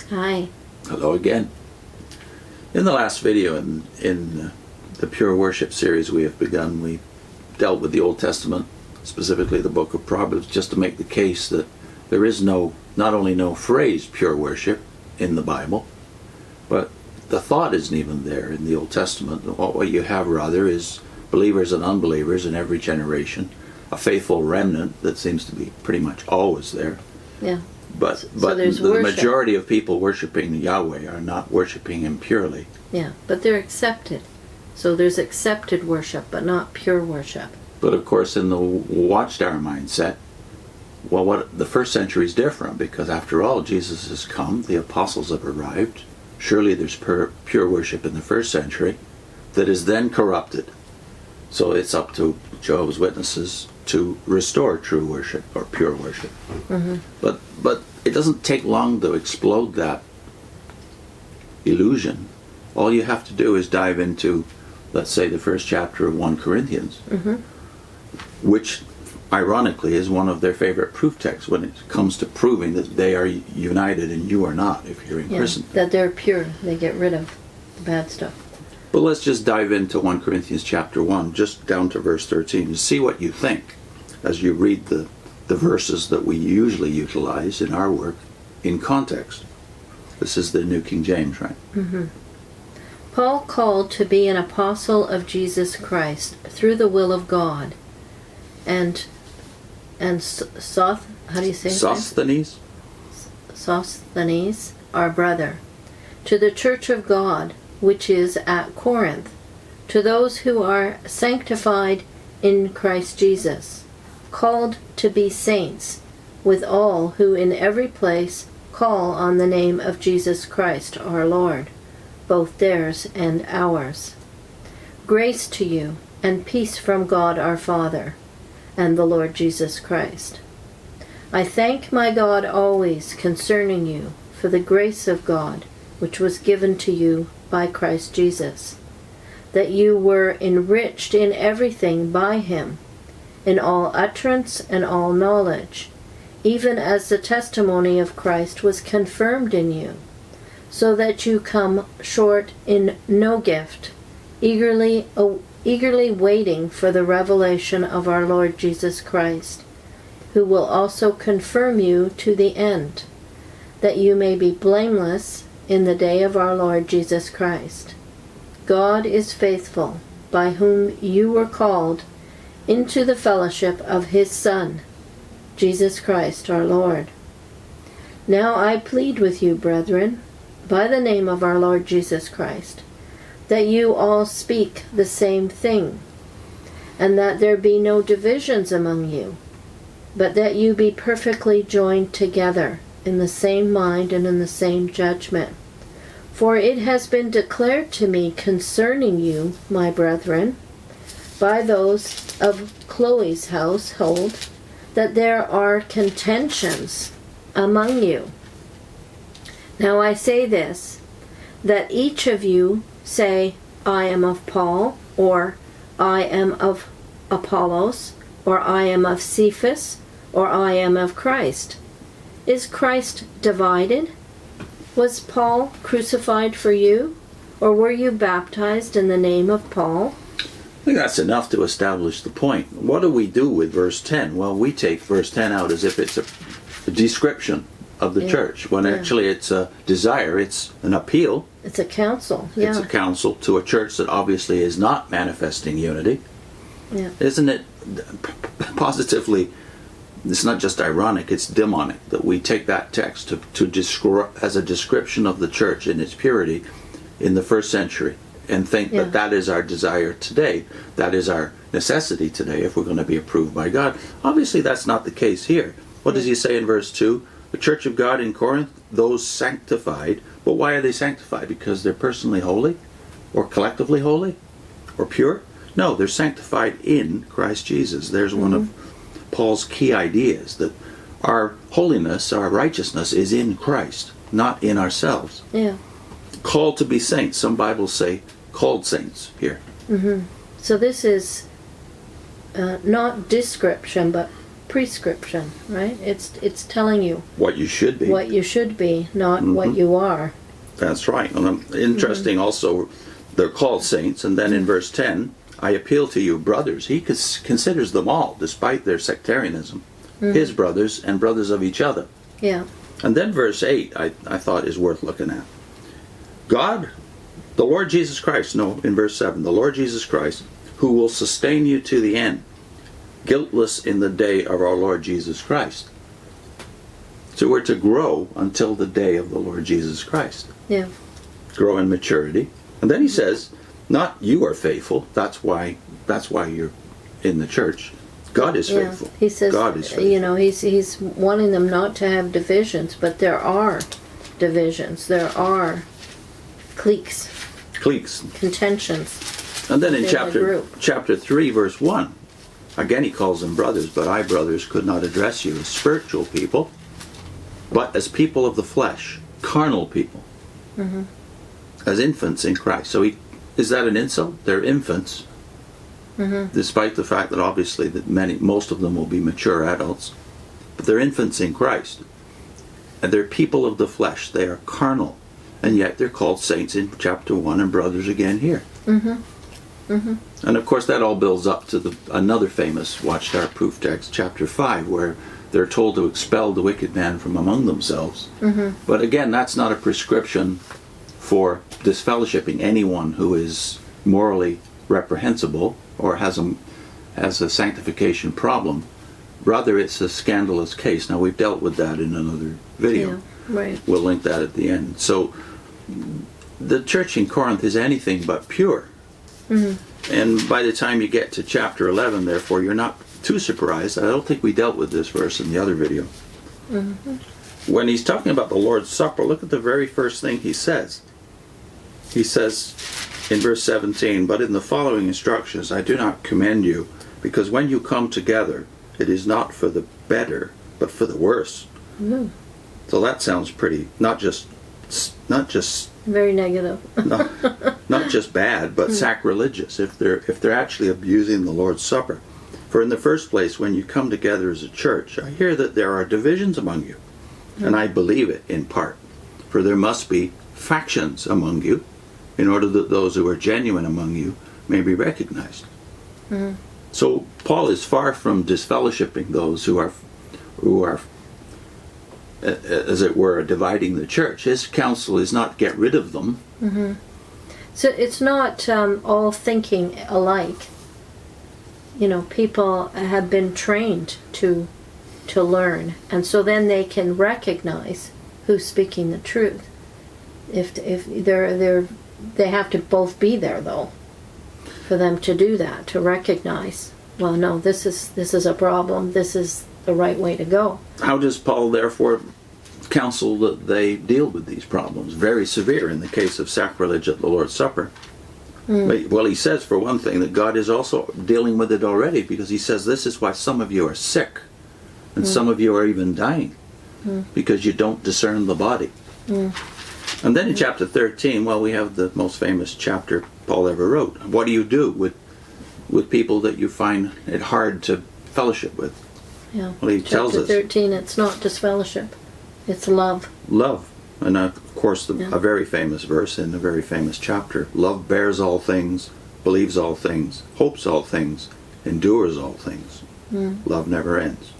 Hi. Hello again. In the last video in the Pure Worship series we have begun, we dealt with the Old Testament, specifically the book of Proverbs, just to make the case that there is not only no phrase pure worship in the Bible, but the thought isn't even there in the Old Testament. What you have rather is believers and unbelievers in every generation, a faithful remnant that seems to be pretty much always there. Yeah. But there's the worship. majority of people worshiping Yahweh are not worshiping Him purely. Yeah, but they're accepted. So there's accepted worship, but not pure worship. But of course, in the Watchtower mindset, well, the first century is different because after all, Jesus has come, the apostles have arrived. Surely there's pure worship in the first century that is then corrupted. So it's up to Jehovah's Witnesses to restore true worship or pure worship. Mm-hmm. But it doesn't take long to explode that illusion. All you have to do is dive into, let's say, the first chapter of 1 Corinthians, Mm-hmm. which ironically is one of their favorite proof texts when it comes to proving that they are united and you are not if you're in Christendom. That they're pure. They get rid of the bad stuff. But let's just dive into 1 Corinthians chapter 1, just down to verse 13, and see what you think as you read the verses that we usually utilize in our work in context. This is the New King James, right? Mm-hmm. Paul, called to be an apostle of Jesus Christ through the will of God, and how do you say Sosthenes? Sosthenes, our brother, to the church of God which is at Corinth, to those who are sanctified in Christ Jesus, called to be saints, with all who in every place call on the name of Jesus Christ our Lord, both theirs and ours. Grace to you and peace from God our Father and the Lord Jesus Christ. I thank my God always concerning you for the grace of God which was given to you by Christ Jesus, that you were enriched in everything by him, in all utterance and all knowledge, even as the testimony of Christ was confirmed in you, so that you come short in no gift, eagerly waiting for the revelation of our Lord Jesus Christ, who will also confirm you to the end, that you may be blameless in the day of our Lord Jesus Christ. God is faithful, by whom you were called into the fellowship of his Son, Jesus Christ our Lord. Now I plead with you, brethren, by the name of our Lord Jesus Christ, that you all speak the same thing, and that there be no divisions among you, but that you be perfectly joined together in the same mind and in the same judgment. For it has been declared to me concerning you, my brethren, by those of Chloe's household, that there are contentions among you. Now I say this, that each of you say, I am of Paul, or I am of Apollos, or I am of Cephas, or I am of Christ. Is Christ divided? Was Paul crucified for you? Or were you baptized in the name of Paul? I think that's enough to establish the point. What do we do with verse 10? Well, we take verse 10 out as if it's a description of the church, when actually it's a desire, it's an appeal. It's a counsel, It's a counsel to a church that obviously is not manifesting unity. Yeah. Isn't it positively, it's not just ironic, it's demonic that we take that text to describe as a description of the church in its purity in the first century and think that that is our desire today, that is our necessity today if we're going to be approved by God. Obviously that's not the case here. What does he say in verse 2? The church of God in Corinth, those sanctified. But why are they sanctified? Because they're personally holy? Or collectively holy? Or pure? No, they're sanctified in Christ Jesus. There's one of Paul's key ideas, that our holiness, our righteousness is in Christ, not in ourselves. Yeah. Called to be saints. Some Bibles say called saints here. So this is not description, but prescription, right? It's telling you what you should be. what you should be, not what you are. That's right. And interesting also, they're called saints, and then in verse 10, I appeal to you, brothers. He considers them all, despite their sectarianism, his brothers and brothers of each other. Yeah. And then verse 8, I thought is worth looking at. God, the Lord Jesus Christ, no, in verse 7, the Lord Jesus Christ, who will sustain you to the end, guiltless in the day of our Lord Jesus Christ. So we're to grow until the day of the Lord Jesus Christ. Yeah. Grow in maturity. And then he says, not you are faithful, that's why you're in the church. God is faithful. He says, God is faithful. you know, he's wanting them not to have divisions, but there are divisions. There are cliques, contentions. And then in within the group. chapter 3, verse 1, again he calls them brothers, but I, brothers, could not address you as spiritual people, but as people of the flesh, carnal people, as infants in Christ. So is that an insult? They're infants, despite the fact that obviously that most of them will be mature adults, but they're infants in Christ, and they're people of the flesh. They are carnal, and yet they're called saints in chapter 1 and brothers again here. And of course that all builds up to another famous Watchtower proof text, chapter 5, where they're told to expel the wicked man from among themselves. But again, that's not a prescription for disfellowshipping anyone who is morally reprehensible or has a sanctification problem. Rather, it's a scandalous case. Now, we've dealt with that in another video. Yeah, right. We'll link that at the end. So the church in Corinth is anything but pure. And by the time you get to chapter 11, therefore, you're not too surprised. I don't think we dealt with this verse in the other video. When he's talking about the Lord's Supper, look at the very first thing he says. He says in verse 17, but in the following instructions I do not commend you, because when you come together, it is not for the better, but for the worse. So that sounds pretty, not just very negative. not just bad, but sacrilegious if they're actually abusing the Lord's Supper. For in the first place, when you come together as a church, I hear that there are divisions among you, and I believe it in part. For there must be factions among you, in order that those who are genuine among you may be recognized. So Paul is far from disfellowshipping those who are, as it were, dividing the church. His counsel is not get rid of them. So it's not all thinking alike. You know, people have been trained to learn, and so then they can recognize who's speaking the truth. If they have to both be there, though, for them to do that, to recognize, well, no, this is a problem. This is the right way to go. How does Paul therefore counsel that they deal with these problems? Very severe in the case of sacrilege at the Lord's Supper. Well, he says, for one thing, that God is also dealing with it already, because he says this is why some of you are sick, and some of you are even dying, because you don't discern the body. And then in chapter 13, well, we have the most famous chapter Paul ever wrote. What do you do with people that you find it hard to fellowship with? Yeah. Well, he tells us. Chapter 13, it's not just fellowship. It's love. Love. And of course, a very famous verse in a very famous chapter. Love bears all things, believes all things, hopes all things, endures all things. Love never ends.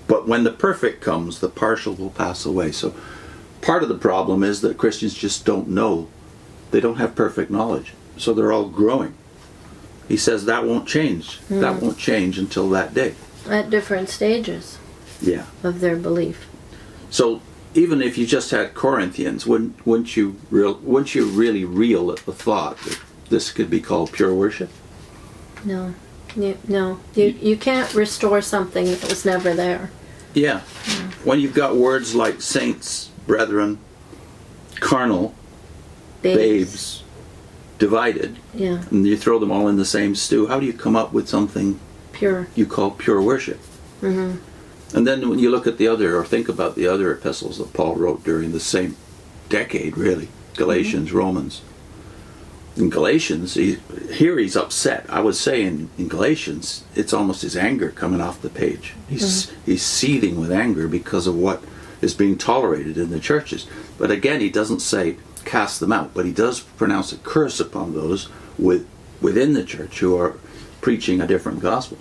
But when the perfect comes, the partial will pass away. So part of the problem is that Christians just don't know. They don't have perfect knowledge. So they're all growing. He says that won't change. That won't change until that day. At different stages of their belief. So even if you just had Corinthians, wouldn't you really reel at the thought that this could be called pure worship? No. You can't restore something that was never there. Yeah. When you've got words like saints, brethren, carnal, babes, divided, and you throw them all in the same stew, how do you come up with something pure you call pure worship? And then when you look at think about the other epistles that Paul wrote during the same decade, really, Galatians, Romans, in Galatians, he's upset. I would say in Galatians, it's almost his anger coming off the page. He's seething with anger because of what is being tolerated in the churches. But again, he doesn't say cast them out, but he does pronounce a curse upon those within the church who are preaching a different gospel.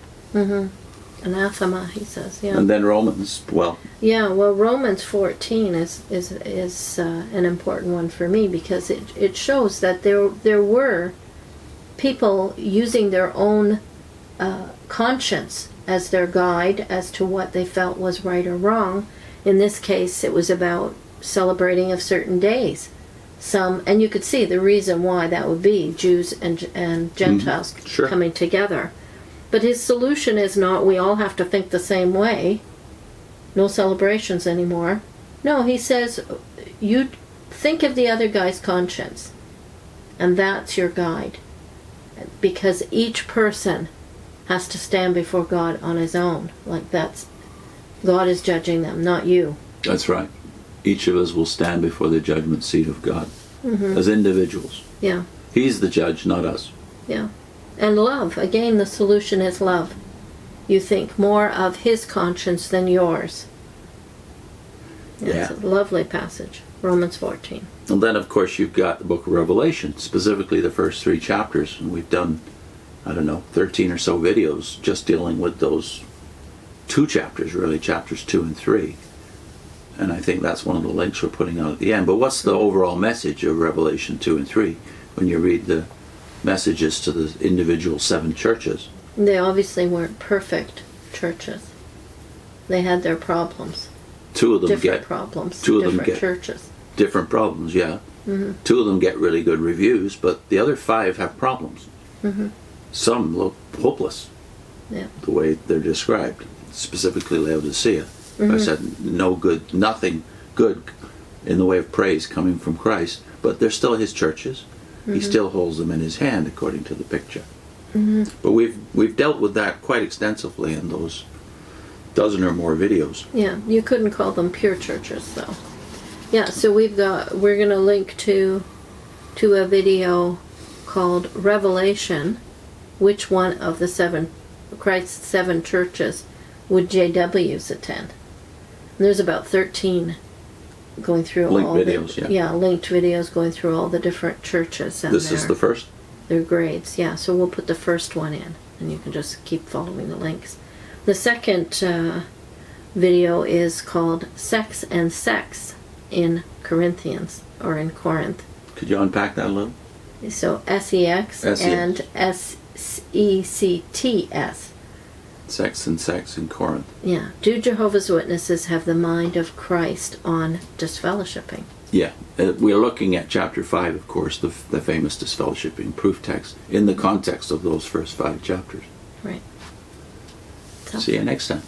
Anathema, he says. Yeah. And then Romans, Romans 14 is an important one for me, because it shows that there were people using their own conscience as their guide as to what they felt was right or wrong. In this case, it was about celebrating of certain days. And you could see the reason why that would be, Jews and Gentiles coming together. But his solution is not, we all have to think the same way. No celebrations anymore. No, he says, you think of the other guy's conscience. And that's your guide. Because each person has to stand before God on his own. God is judging them, not you. That's right. Each of us will stand before the judgment seat of God as individuals. Yeah. He's the judge, not us. Yeah. And love. Again, the solution is love. You think more of his conscience than yours. It's a lovely passage. Romans 14. And then, of course, you've got the book of Revelation, specifically the first 3 chapters. And we've done, 13 or so videos just dealing with those 2 chapters, really, chapters 2 and 3. And I think that's one of the links we're putting out at the end. But what's the overall message of Revelation 2 and 3 when you read the messages to the individual 7 churches? They obviously weren't perfect churches. They had their problems. 2 of them different get problems. 2 of different them get churches. Different problems, yeah. 2 of them get really good reviews, but the other 5 have problems. Some look hopeless. Yeah. The way they're described, specifically Laodicea. I said nothing good in the way of praise coming from Christ, but they're still his churches. He still holds them in his hand, according to the picture. But we've dealt with that quite extensively in those dozen or more videos. Yeah, you couldn't call them pure churches, though. Yeah, so we're going to link to a video called Revelation. Which one of the Christ's 7 churches would JWs attend? And there's about 13 going through linked all videos, linked videos going through all the different churches. And this is the first? Their grades, yeah. So we'll put the first one in, and you can just keep following the links. The second video is called Sex and Sex in Corinthians, or in Corinth. Could you unpack that a little? So SEX and SECTS. Sex and Sex in Corinth. Yeah. Do Jehovah's Witnesses have the mind of Christ on disfellowshipping? Yeah. We're looking at chapter 5, of course, the famous disfellowshipping proof text, in the context of those first 5 chapters. Right. See you next time.